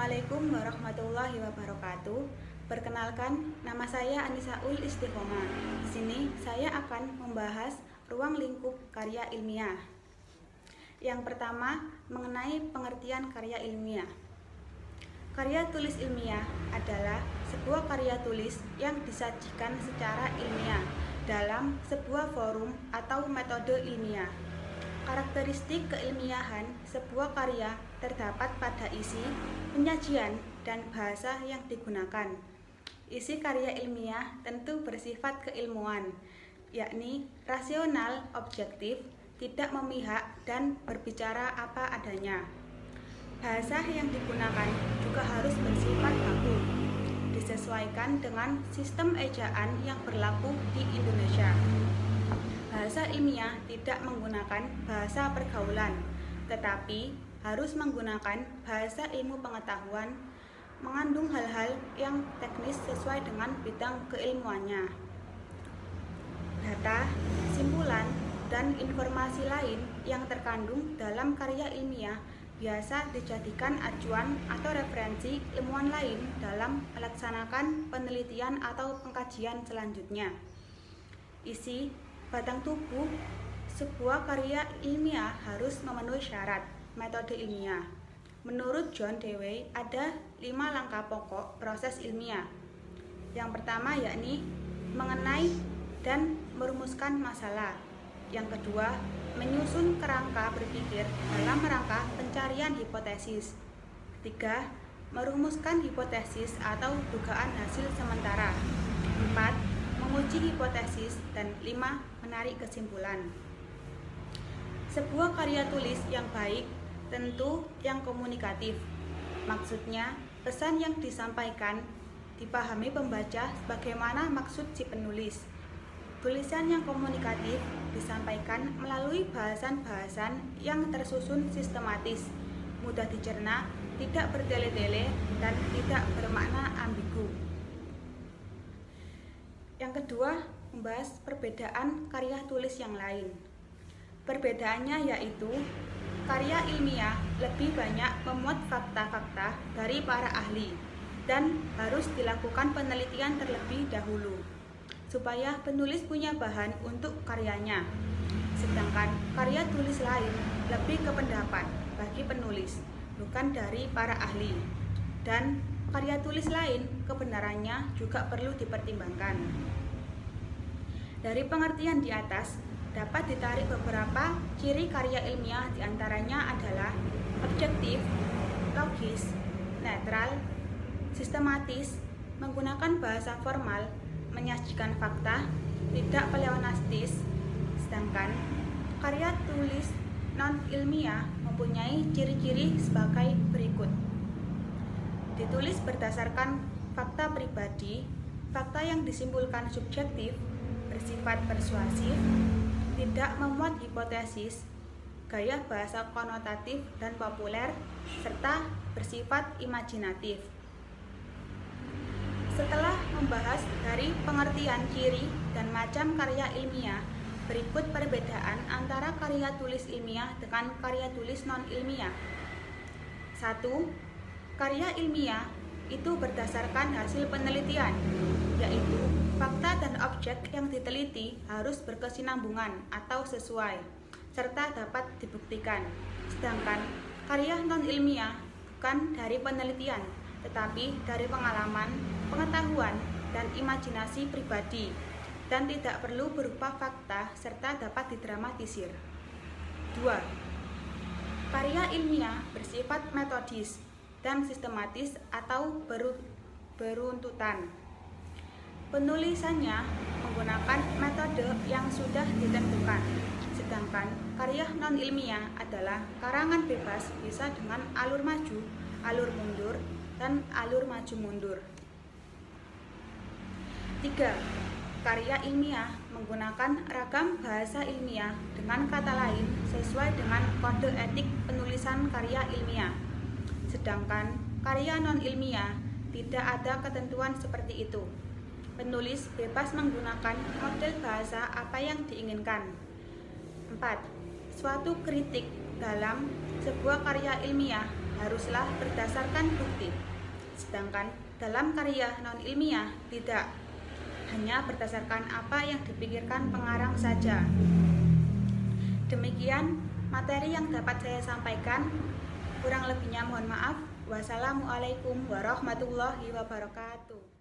Assalamualaikum warahmatullahi wabarakatuh. Perkenalkan, nama saya Anissa Ul Istiqomah. Di sini saya akan membahas ruang lingkup karya ilmiah. Yang pertama, mengenai pengertian karya ilmiah. Karya tulis ilmiah adalah sebuah karya tulis yang disajikan secara ilmiah dalam sebuah forum atau metode ilmiah. Karakteristik keilmiahan sebuah karya terdapat pada isi, penyajian, dan bahasa yang digunakan. Isi karya ilmiah tentu bersifat keilmuan, yakni rasional, objektif, tidak memihak, dan berbicara apa adanya. Bahasa yang digunakan juga harus bersifat baku, disesuaikan dengan sistem ejaan yang berlaku di Indonesia. Bahasa ilmiah tidak menggunakan bahasa pergaulan, tetapi harus menggunakan bahasa ilmu pengetahuan, mengandung hal-hal yang teknis sesuai dengan bidang keilmuannya. Data, kesimpulan, dan informasi lain yang terkandung dalam karya ilmiah biasa dijadikan acuan atau referensi ilmuwan lain dalam melaksanakan penelitian atau pengkajian selanjutnya. Isi batang tubuh sebuah karya ilmiah harus memenuhi syarat metode ilmiah. Menurut John Dewey, ada 5 langkah pokok proses ilmiah. Yang pertama yakni mengenai dan merumuskan masalah. Yang kedua, menyusun kerangka berpikir dalam rangka pencarian hipotesis. Ketiga, merumuskan hipotesis atau dugaan hasil sementara. 4. Menguji hipotesis, dan 5. Menarik kesimpulan. Sebuah karya tulis yang baik tentu yang komunikatif. Maksudnya, pesan yang disampaikan dipahami pembaca sebagaimana maksud si penulis. Tulisan yang komunikatif disampaikan melalui bahasan-bahasan yang tersusun sistematis, mudah dicerna, tidak bertele-tele, dan tidak bermakna ambigu. Yang kedua, membahas perbedaan karya tulis yang lain. Perbedaannya yaitu karya ilmiah lebih banyak memuat fakta-fakta dari para ahli dan harus dilakukan penelitian terlebih dahulu supaya penulis punya bahan untuk karyanya. Sedangkan karya tulis lain lebih ke pendapat bagi penulis, bukan dari para ahli. Dan karya tulis lain kebenarannya juga perlu dipertimbangkan. Dari pengertian di atas dapat ditarik beberapa ciri karya ilmiah, diantaranya adalah objektif, logis, netral, sistematis, menggunakan bahasa formal, menyajikan fakta, tidak pleonastis. Sedangkan karya tulis non-ilmiah mempunyai ciri-ciri sebagai berikut. Ditulis berdasarkan fakta pribadi, fakta yang disimpulkan subjektif, bersifat persuasif, tidak memuat hipotesis, gaya bahasa konotatif dan populer, serta bersifat imajinatif. Setelah membahas dari pengertian ciri dan macam karya ilmiah, berikut perbedaan antara karya tulis ilmiah dengan karya tulis non-ilmiah. 1. Karya ilmiah itu berdasarkan hasil penelitian, yaitu fakta dan objek yang diteliti harus berkesinambungan atau sesuai, serta dapat dibuktikan. Sedangkan karya non-ilmiah bukan dari penelitian, tetapi dari pengalaman, pengetahuan, dan imajinasi pribadi, dan tidak perlu berupa fakta serta dapat didramatisir. 2. Karya ilmiah bersifat metodis dan sistematis atau beruntutan. Penulisannya menggunakan metode yang sudah ditentukan, sedangkan karya non-ilmiah adalah karangan bebas, bisa dengan alur maju, alur mundur, dan alur maju mundur. 3. Karya ilmiah menggunakan ragam bahasa ilmiah dengan kata lain sesuai dengan kode etik penulisan karya ilmiah. Sedangkan karya non-ilmiah tidak ada ketentuan seperti itu. Penulis bebas menggunakan model bahasa apa yang diinginkan. 4. Suatu kritik dalam sebuah karya ilmiah haruslah berdasarkan bukti. Sedangkan dalam karya non-ilmiah tidak, hanya berdasarkan apa yang dipikirkan pengarang saja. Demikian materi yang dapat saya sampaikan. Kurang lebihnya mohon maaf. Wassalamualaikum warahmatullahi wabarakatuh.